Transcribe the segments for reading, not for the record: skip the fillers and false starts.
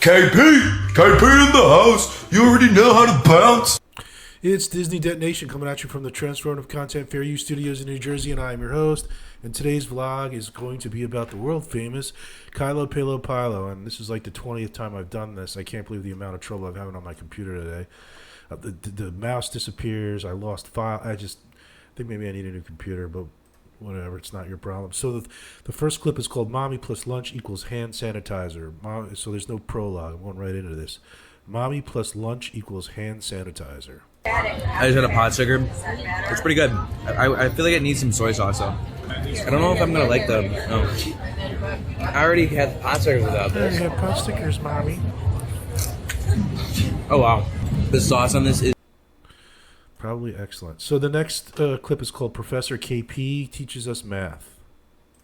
KP in the house. You already know how to bounce. It's Disney Detonation coming at you from the Transformative Content Fair U Studios in New Jersey, and I am your host. And today's vlog is going to be about the world famous Kylo Palo Pilo, and this is like the 20th time I've done this. I can't believe the amount of trouble I'm having on my computer today. The mouse disappears. I lost file. I think maybe I need a new computer, but whatever, it's not your problem. So the first clip is called Mommy plus lunch equals hand sanitizer. So there's no prologue. I'm going right into this. Mommy plus lunch equals hand sanitizer. I just had a pot sugar. It's pretty good. I feel like it needs some soy sauce though. I don't know if I'm gonna like them. No. I already had pot stickers without I this. have pot stickers, Mommy. Oh wow. The sauce on this is Probably excellent. So the next clip is called Professor KP Teaches Us Math.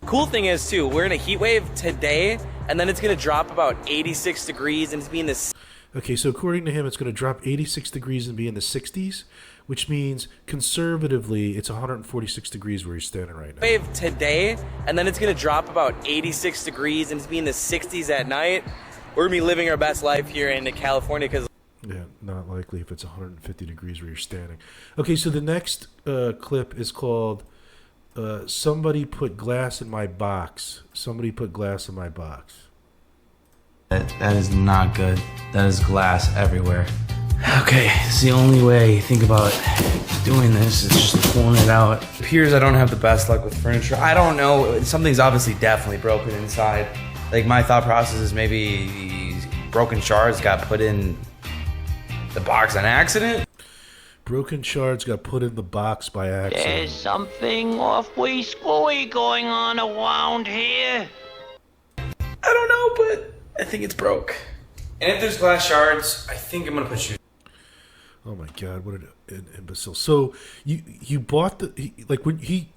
Cool thing is too, we're in a heat wave today, and then it's gonna drop about 86 degrees and it's being this. Okay, so according to him, it's going to drop 86 degrees and be in the 60s, which means conservatively it's 146 degrees where you're standing right now. Wave today, and then it's gonna drop about 86 degrees and it's being the 60s at night. We're gonna be living our best life here in California because. Yeah, not likely if it's 150 degrees where you're standing. Okay, so the next clip is called Somebody Put Glass in My Box. Somebody put glass in my box. that is not good. That is glass everywhere. Okay, it's the only way. Think about doing this is just pulling it out. It appears I don't have the best luck with furniture. I don't know. Something's obviously definitely broken inside. Like my thought process is maybe broken shards got put in the box on accident. Broken shards got put in the box by accident. There's something awfully screwy going on around here. I don't know, but I think it's broke. And if there's glass shards, I think I'm gonna put shoes. Oh my God, what an imbecile! So you bought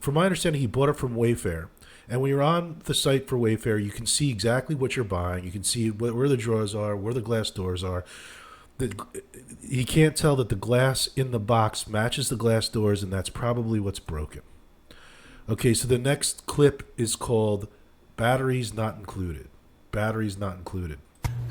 from my understanding, he bought it from Wayfair, and when you're on the site for Wayfair, you can see exactly what you're buying. You can see where the drawers are, where the glass doors are. He can't tell that the glass in the box matches the glass doors, and that's probably what's broken. Okay, so the next clip is called Batteries Not Included. Batteries Not Included.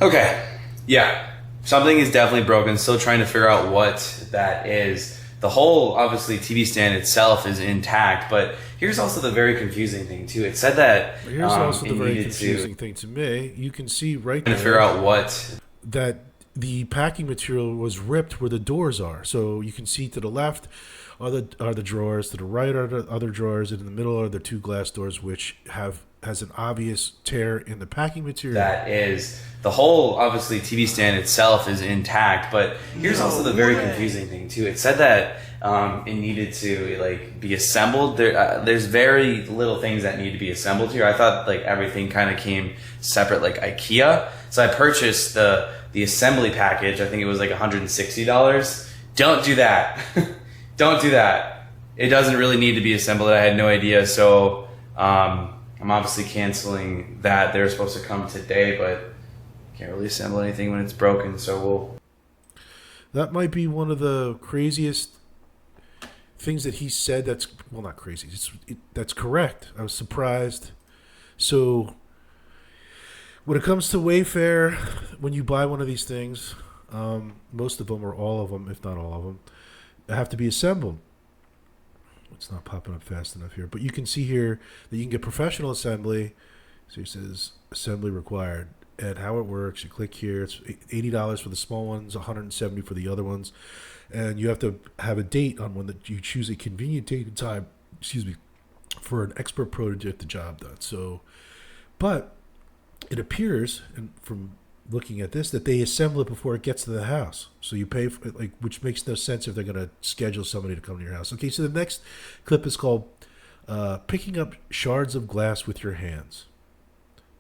Okay, yeah. Something is definitely broken. Still trying to figure out what that is. The whole, obviously, TV stand itself is intact, but here's also the very confusing thing, too. It said that Here's also the very confusing thing to me. You can see right there to figure out what that the packing material was ripped where the doors are. So you can see to the left are the drawers, to the right are the other drawers, and in the middle are the two glass doors, which has an obvious tear in the packing material. that is. The whole, obviously, TV stand itself is intact, but here's also the very confusing thing, too. It said that it needed to be assembled. There's very little things that need to be assembled here. I thought everything kind of came separate, like IKEA. So I purchased the assembly package. I think it was like $160. Don't do that. Don't do that. It doesn't really need to be assembled. I had no idea. So I'm obviously canceling that. They're supposed to come today, but can't really assemble anything when it's broken. So That might be one of the craziest things that he said. That's, well, not crazy. That's correct. I was surprised. So when it comes to Wayfair, when you buy one of these things, most of them or all of them, if not all of them, have to be assembled. It's not popping up fast enough here, but you can see here that you can get professional assembly. So it says assembly required, and how it works. You click here. It's $80 for the small ones, $170 for the other ones, and you have to have a date on when you choose a convenient date and time. Excuse me, for an expert pro to get the job done. So, but it appears, and from looking at this, that they assemble it before it gets to the house. So you pay for it, which makes no sense if they're going to schedule somebody to come to your house. Okay, so the next clip is called Picking Up Shards of Glass with Your Hands.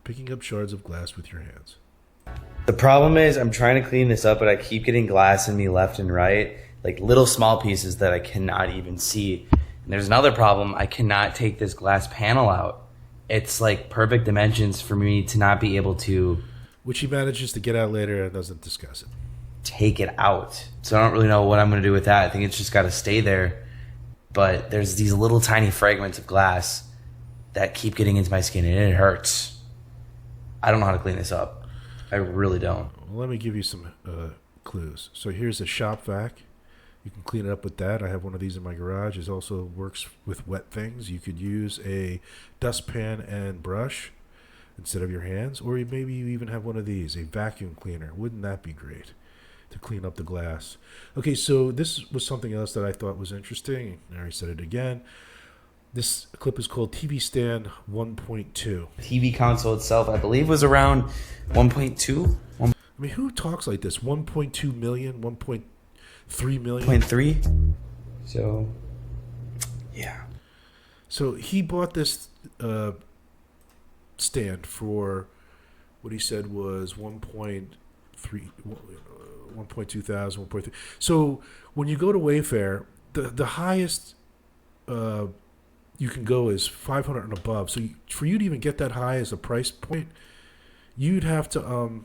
Picking up shards of glass with your hands. the problem is I'm trying to clean this up, but I keep getting glass in me left and right, like little small pieces that I cannot even see. And there's another problem. I cannot take this glass panel out. It's like perfect dimensions for me to not be able to, which he manages to get out later and doesn't discuss it. Take it out. So I don't really know what I'm going to do with that. I think it's just got to stay there. But there's these little tiny fragments of glass that keep getting into my skin and it hurts. I don't know how to clean this up. I really don't. Well, let me give you some clues. So here's a shop vac. You can clean it up with that. I have one of these in my garage. It also works with wet things. You could use a dustpan and brush instead of your hands, or maybe you even have one of these, a vacuum cleaner. Wouldn't that be great to clean up the glass? Okay, so this was something else that I thought was interesting. I already said it again. This clip is called TV Stand 1.2. TV console itself, I believe, was around 1.2. I mean, who talks like this? 1.2 million, 1.3 million? 1.3. So, yeah. So he bought this stand for what he said was 1.2 thousand, 1.3. So when you go to Wayfair, the highest you can go is 500 and above. So for you to even get that high as a price point, you'd have to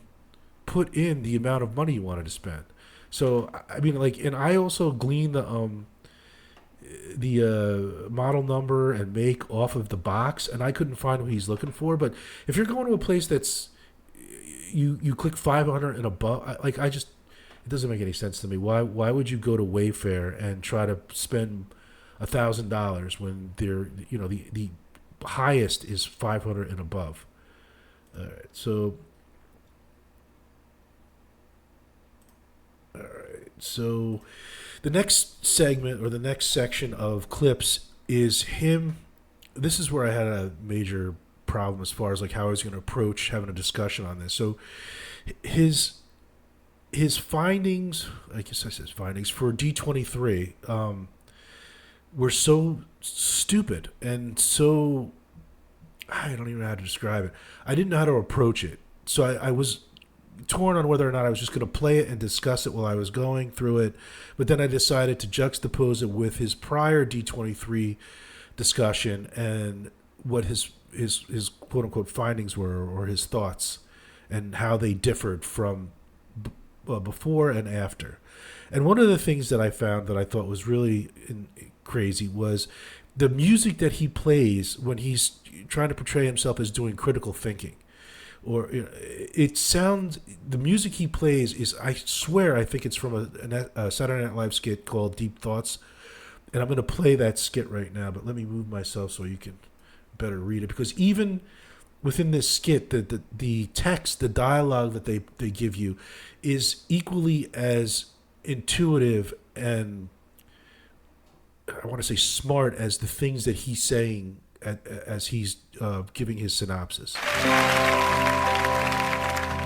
put in the amount of money you wanted to spend. So I mean, like, and I also glean the model number and make off of the box, and I couldn't find what he's looking for. But if you're going to a place that's you click 500 and above, it doesn't make any sense to me. Why would you go to Wayfair and try to spend $1,000 when the highest is 500 and above? All right, so. All right, so the next segment or the next section of clips is him. This is where I had a major problem as far as like how I was going to approach having a discussion on this. So his findings, I guess I said findings for D23 were so stupid and so, I don't even know how to describe it. I didn't know how to approach it. So I was torn on whether or not I was just going to play it and discuss it while I was going through it. But then I decided to juxtapose it with his prior D23 discussion and what his quote unquote findings were, or his thoughts, and how they differed from before and after. And one of the things that I found that I thought was really crazy was the music that he plays when he's trying to portray himself as doing critical thinking. Or it sounds, the music he plays is, I swear, I think it's from a Saturday Night Live skit called Deep Thoughts. And I'm going to play that skit right now, but let me move myself so you can better read it. Because even within this skit, the text, the dialogue that they give you is equally as intuitive and, I want to say, smart as the things that he's saying as he's giving his synopsis.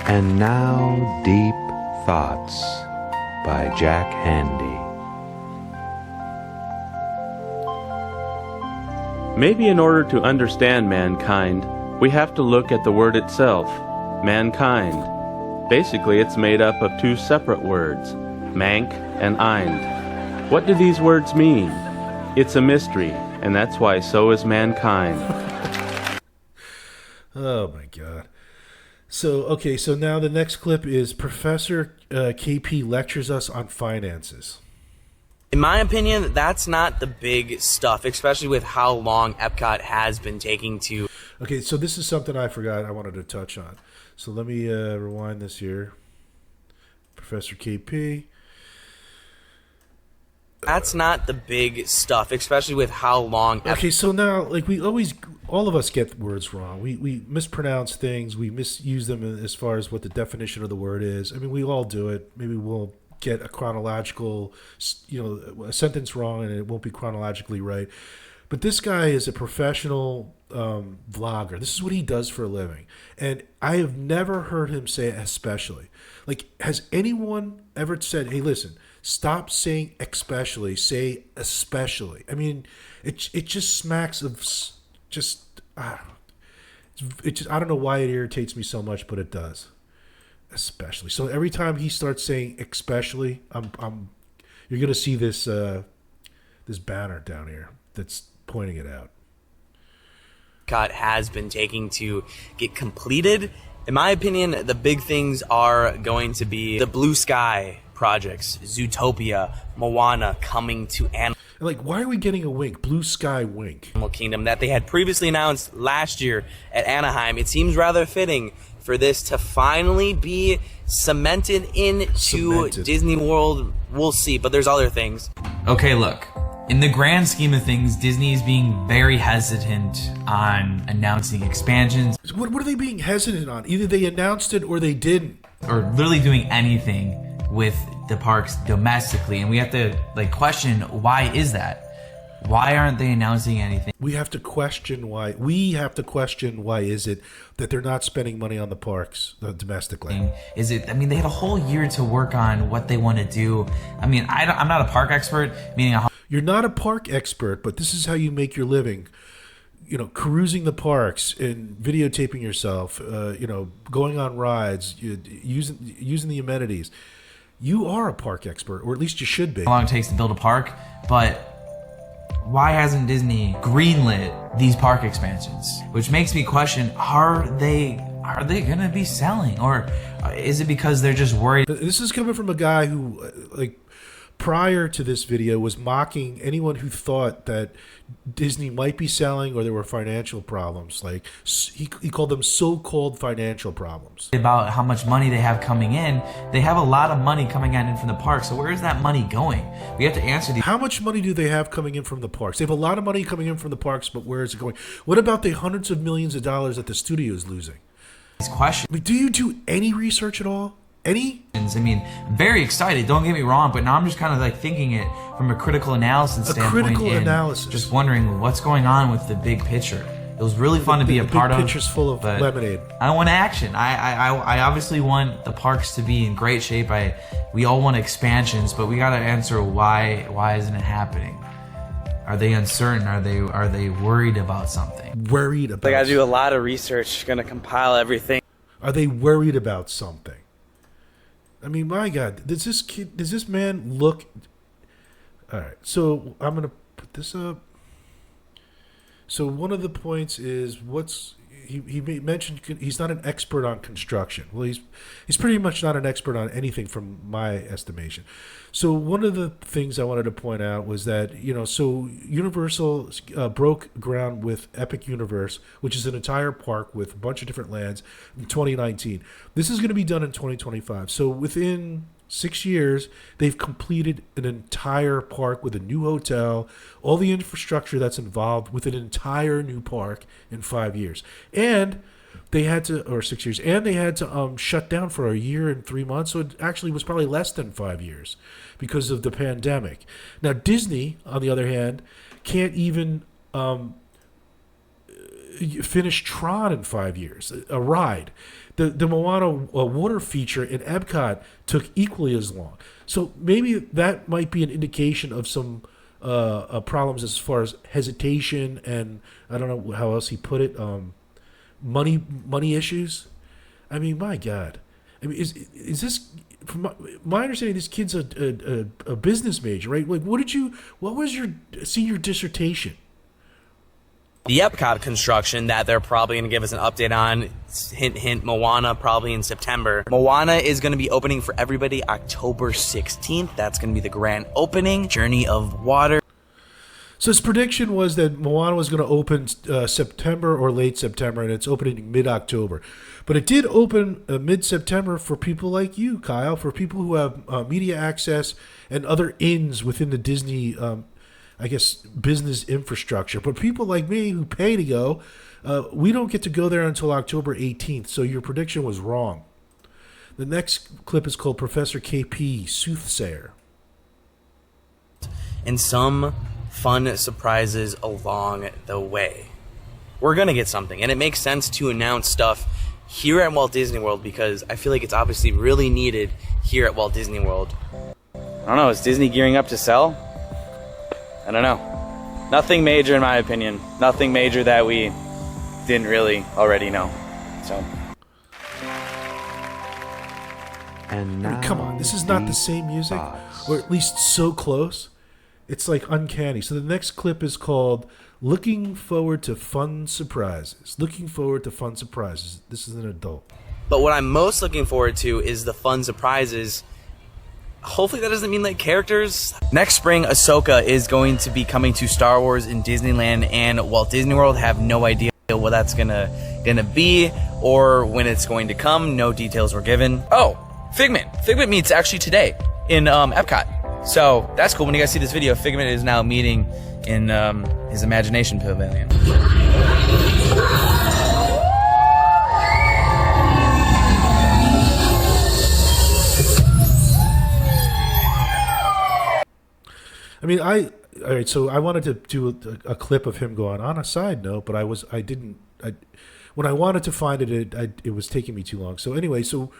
And now, Deep Thoughts by Jack Handy. Maybe in order to understand mankind, we have to look at the word itself, mankind. Basically, it's made up of two separate words, mank and eind. What do these words mean? It's a mystery, and that's why so is mankind. Oh my God. So now the next clip is Professor KP lectures us on finances. In my opinion, that's not the big stuff, especially with how long Epcot has been taking to... Okay, so this is something I forgot I wanted to touch on. So let me rewind this here. Professor KP. That's not the big stuff, especially with how long... Okay, so now, like, all of us get words wrong. We mispronounce things. We misuse them as far as what the definition of the word is. I mean, we all do it. Maybe we'll get a chronological, a sentence wrong and it won't be chronologically right. But this guy is a professional vlogger. This is what he does for a living. And I have never heard him say especially. Like, has anyone ever said, hey, listen, stop saying especially, say especially? I mean, it just smacks of just, I don't know why it irritates me so much, but it does. Especially. So every time he starts saying especially, you're going to see this this banner down here that's pointing it out. Epcot has been taking to get completed. In my opinion, the big things are going to be the blue sky projects: Zootopia, Moana coming to Animal Like, why are we getting a wink? Blue sky wink. Kingdom that they had previously announced last year at Anaheim. It seems rather fitting for this to finally be cemented into Disney World. We'll see, but there's other things. Okay, look. In the grand scheme of things, Disney is being very hesitant on announcing expansions What are they being hesitant on? Either they announced it or they didn't. or literally doing anything with the parks domestically, and we have to question, why is that? Why aren't they announcing anything? We have to question why. Why is it that they're not spending money on the parks domestically? Is it? I mean, they had a whole year to work on what they want to do. I mean, I'm not a park expert, meaning You're not a park expert, but this is how you make your living. You know, cruising the parks and videotaping yourself. Going on rides, using the amenities. You are a park expert, or at least you should be. how long it takes to build a park, but why hasn't Disney greenlit these park expansions? Which makes me question: are they gonna be selling, or is it because they're just worried? This is coming from a guy who, prior to this video, was mocking anyone who thought that Disney might be selling or there were financial problems. Like, he called them so-called financial problems. About how much money they have coming in. They have a lot of money coming in from the park. So where is that money going? We have to answer these. How much money do they have coming in from the parks? They have a lot of money coming in from the parks, but where is it going? What about the hundreds of millions of dollars that the studio is losing? Questions. I mean, do you do any research at all? Any? I mean, I'm very excited, don't get me wrong, but now I'm just kind of thinking it from a critical analysis standpoint. Critical and analysis. Just wondering what's going on with the big picture. It was really fun to be a part of. The picture's full of but lemonade. I want action. I obviously want the parks to be in great shape. We all want expansions, but we got to answer why isn't it happening? Are they uncertain? Are they worried about something? Worried about I gotta do a lot of research, gonna compile everything. Are they worried about something? I mean, my God, does this man look... All right, so I'm going to put this up. So one of the points is he mentioned he's not an expert on construction. Well, he's pretty much not an expert on anything from my estimation. So one of the things I wanted to point out was that, so Universal broke ground with Epic Universe, which is an entire park with a bunch of different lands, in 2019. This is going to be done in 2025. So within 6 years, they've completed an entire park with a new hotel, all the infrastructure that's involved with an entire new park in 5 years. And they had to, or 6 years, and they had to shut down for a year and 3 months. So it actually was probably less than 5 years because of the pandemic. Now, Disney, on the other hand, can't even finish Tron in 5 years, a ride. The Moana water feature in Epcot took equally as long. So maybe that might be an indication of some problems as far as hesitation and I don't know how else he put it, money issues. I mean, my God. I mean, is this, from my understanding, this kid's a business major, right? Like, what was your senior dissertation? The Epcot construction that they're probably going to give us an update on. Hint, hint, Moana probably in September. Moana is going to be opening for everybody October 16th. That's going to be the grand opening. Journey of Water. So his prediction was that Moana was going to open September or late September, and it's opening mid-October. But it did open mid-September for people like you, Kyle, for people who have media access and other ins within the Disney business infrastructure. But people like me who pay to go, we don't get to go there until October 18th. So your prediction was wrong. The next clip is called Professor KP, Soothsayer. And some fun surprises along the way. We're going to get something. And it makes sense to announce stuff here at Walt Disney World because I feel like it's obviously really needed here at Walt Disney World. I don't know. Is Disney gearing up to sell? I don't know. Nothing major in my opinion. Nothing major that we didn't really already know. So. And now, Come on, this is not the same music, or at least so close. It's like uncanny. So the next clip is called Looking Forward to Fun Surprises. Looking forward to fun surprises. This is an adult. But what I'm most looking forward to is the fun surprises hopefully that doesn't mean like characters. Next spring, Ahsoka is going to be coming to Star Wars in Disneyland and Walt Disney World. Have no idea what that's gonna be or when it's going to come. No details were given. Oh, Figment meets actually today in Epcot. So that's cool. When you guys see this video, Figment is now meeting in his Imagination Pavilion. I mean, all right, so I wanted to do a clip of him going on a side note, but when I wanted to find it, it was taking me too long. So anyway, so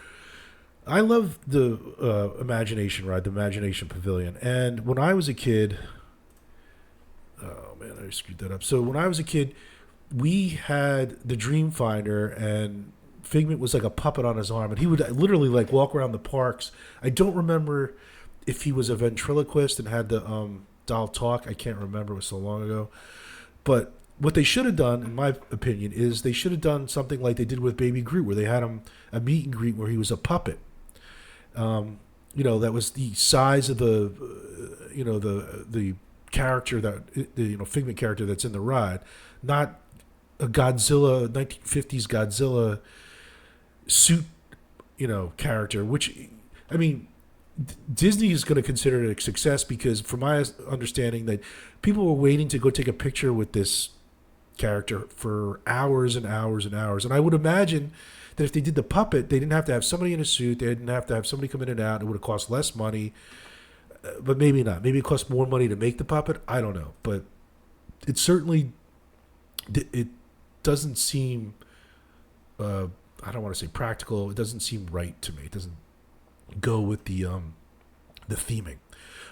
I love the Imagination ride, the Imagination Pavilion. And when I was a kid, oh man, I screwed that up. So when I was a kid, we had the Dreamfinder, and Figment was like a puppet on his arm, and he would literally like walk around the parks. I don't remember if he was a ventriloquist and had the doll talk. I can't remember, it was so long ago. But what they should have done, in my opinion, is they should have done something like they did with Baby Groot, where they had him a meet and greet where he was a puppet. That was the size of the character the Figment character that's in the ride, not a Godzilla 1950s Godzilla suit, character. Which, I mean, Disney is going to consider it a success because, from my understanding, that people were waiting to go take a picture with this character for hours and hours and hours. And I would imagine that if they did the puppet, they didn't have to have somebody in a suit. They didn't have to have somebody come in and out. It would have cost less money, but maybe not. Maybe it cost more money to make the puppet. I don't know, but it certainly it doesn't seem. I don't want to say practical. It doesn't seem right to me. It doesn't go with the theming.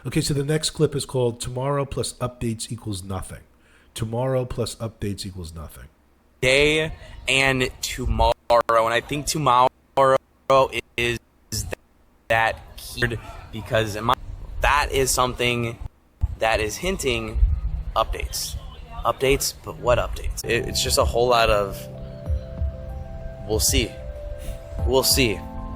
Okay, so the next clip is called "Tomorrow plus updates equals nothing." Tomorrow plus updates equals nothing. Day and tomorrow, and I think tomorrow is that key because that is something that is hinting updates, but what updates? It's just a whole lot of we'll see.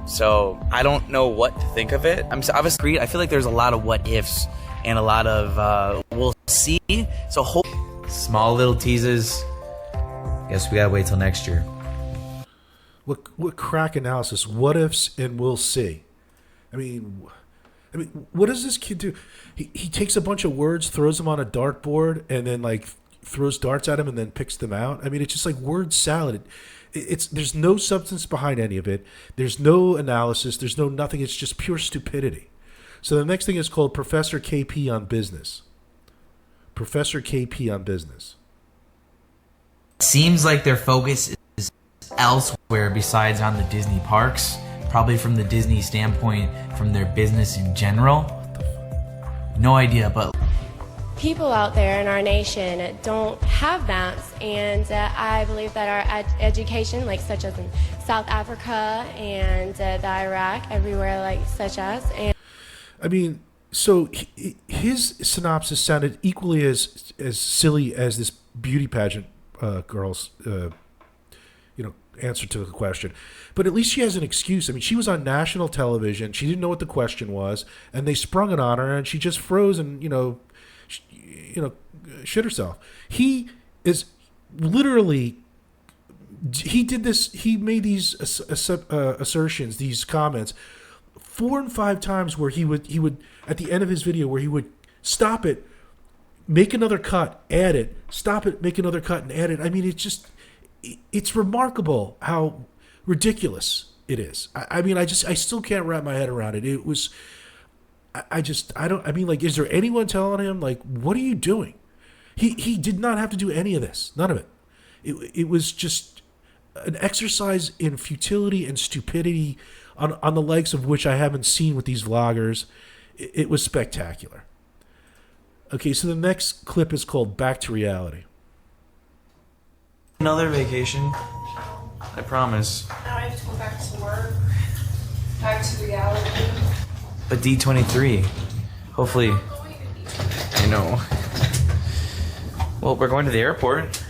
So I don't know what to think of it. I feel like there's a lot of what ifs and a lot of we'll see. So small little teases. Guess we gotta wait till next year. What crack analysis? What ifs and we'll see. I mean, what does this kid do? He takes a bunch of words, throws them on a dartboard, and then like throws darts at him, and then picks them out. I mean, it's just like word salad. There's no substance behind any of it. There's no analysis. There's no nothing. It's just pure stupidity. So the next thing is called Professor KP on Business. Professor KP on Business. Seems like their focus is elsewhere besides on the Disney parks. Probably from the Disney standpoint, from their business in general. No idea, but people out there in our nation don't have maps, and I believe that our education, like such as in South Africa and the Iraq, everywhere like such as. And I mean, so his synopsis sounded equally as silly as this beauty pageant girl's answer to the question, but at least she has an excuse. I mean, she was on national television. She didn't know what the question was, and they sprung it on her, and she just froze and shit herself. He is literally. He did this. He made these assertions, these comments, 4 and 5 times, where he would at the end of his video where he would stop it, make another cut, add it, stop it, make another cut, and add it. I mean, it's remarkable how ridiculous it is. I still can't wrap my head around it. It was. Is there anyone telling him, like, what are you doing? He did not have to do any of this. None of it. It was just an exercise in futility and stupidity on the likes of which I haven't seen with these vloggers. It was spectacular. Okay, so the next clip is called Back to Reality. Another vacation. I promise. Now I have to go back to work. Back to reality. But D23, hopefully, I know. well, we're going to the airport.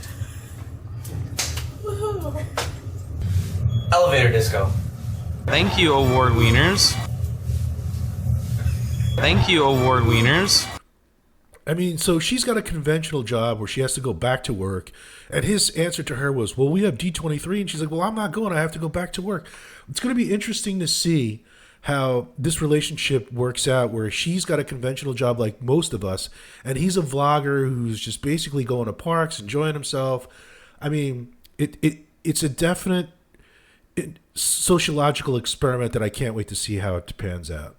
Elevator disco. Thank you, award wieners. Thank you, award wieners. I mean, so she's got a conventional job where she has to go back to work. And his answer to her was, well, we have D23. And she's like, well, I'm not going. I have to go back to work. It's going to be interesting to see how this relationship works out, where she's got a conventional job like most of us, and he's a vlogger who's just basically going to parks, enjoying himself. I mean, it's a definite sociological experiment that I can't wait to see how it pans out.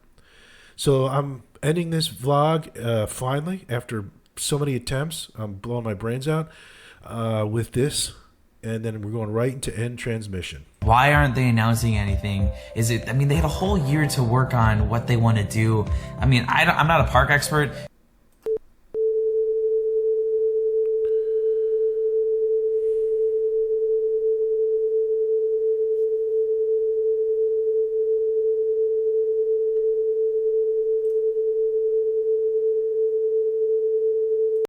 So I'm ending this vlog finally after so many attempts. I'm blowing my brains out with this, and then we're going right into end transmission. Why aren't they announcing anything? Is it, I mean, they had a whole year to work on what they want to do. I mean, I'm not a park expert.